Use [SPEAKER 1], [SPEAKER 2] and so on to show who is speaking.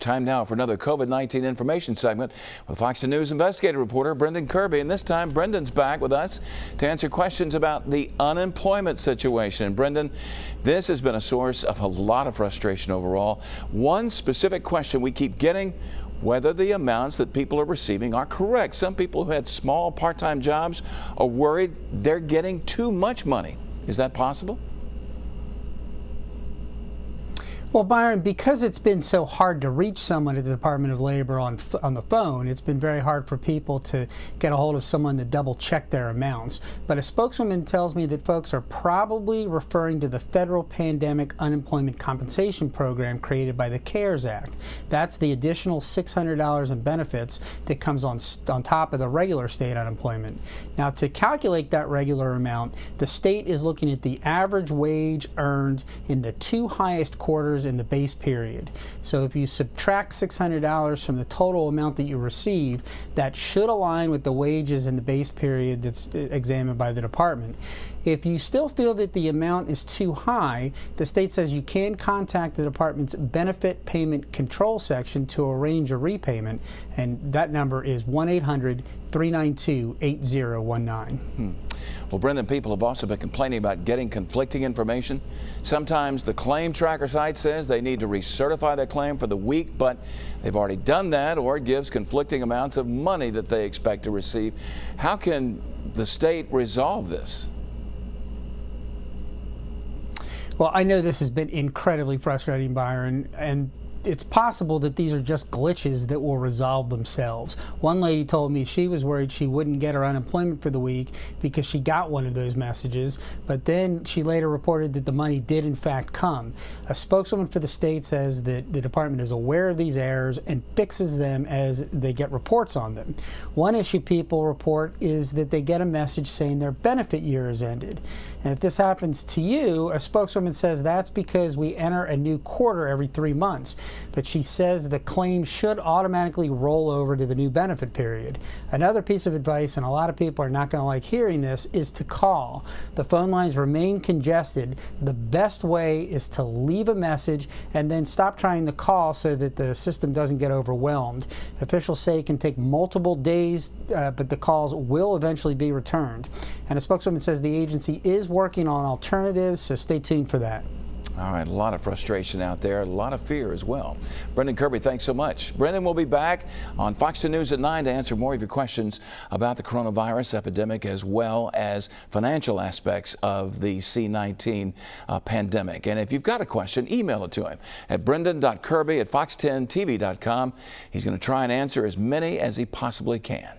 [SPEAKER 1] Time now for another COVID-19 information segment with Fox News investigative reporter Brendan Kirby. And this time, Brendan's back with us to answer questions about the unemployment situation. Brendan, this has been a source of a lot of frustration overall. One specific question we keep getting: whether the amounts that people are receiving are correct. Some people who had small part-time jobs are worried they're getting too much money. Is that possible?
[SPEAKER 2] Well, Byron, because it's been so hard to reach someone at the Department of Labor on the phone, it's been very hard for people to get a hold of someone to double check their amounts. But a spokeswoman tells me that folks are probably referring to the federal pandemic unemployment compensation program created by the CARES Act. That's the additional $600 in benefits that comes on top of the regular state unemployment. Now, to calculate that regular amount, the state is looking at the average wage earned in the two highest quarters in the base period. So if you subtract $600 from the total amount that you receive, that should align with the wages in the base period that's examined by the department. If you still feel that the amount is too high, the state says you can contact the department's benefit payment control section to arrange a repayment, and that number is 1-800-392-8019.
[SPEAKER 1] Well, Brendan, people have also been complaining about getting conflicting information. Sometimes the claim tracker site says they need to recertify their claim for the week, but they've already done that, or it gives conflicting amounts of money that they expect to receive. How can the state resolve this?
[SPEAKER 2] Well, I know this has been incredibly frustrating, Byron, and it's possible that these are just glitches that will resolve themselves. One lady told me she was worried she wouldn't get her unemployment for the week because she got one of those messages, but then she later reported that the money did in fact come. A spokeswoman for the state says that the department is aware of these errors and fixes them as they get reports on them. One issue people report is that they get a message saying their benefit year has ended. And if this happens to you, a spokeswoman says that's because we enter a new quarter every 3 months. But she says the claim should automatically roll over to the new benefit period. Another piece of advice, and a lot of people are not going to like hearing this, is to call. The phone lines remain congested. The best way is to leave a message and then stop trying to call so that the system doesn't get overwhelmed. Officials say it can take multiple days, but the calls will eventually be returned. And a spokeswoman says the agency is working on alternatives, so stay tuned for that.
[SPEAKER 1] All right, a lot of frustration out there, a lot of fear as well. Brendan Kirby, thanks so much. Brendan will be back on Fox News at 9 to answer more of your questions about the coronavirus epidemic as well as financial aspects of the C-19 pandemic. And if you've got a question, email it to him at brendan.kirby@fox10tv.com. He's going to try and answer as many as he possibly can.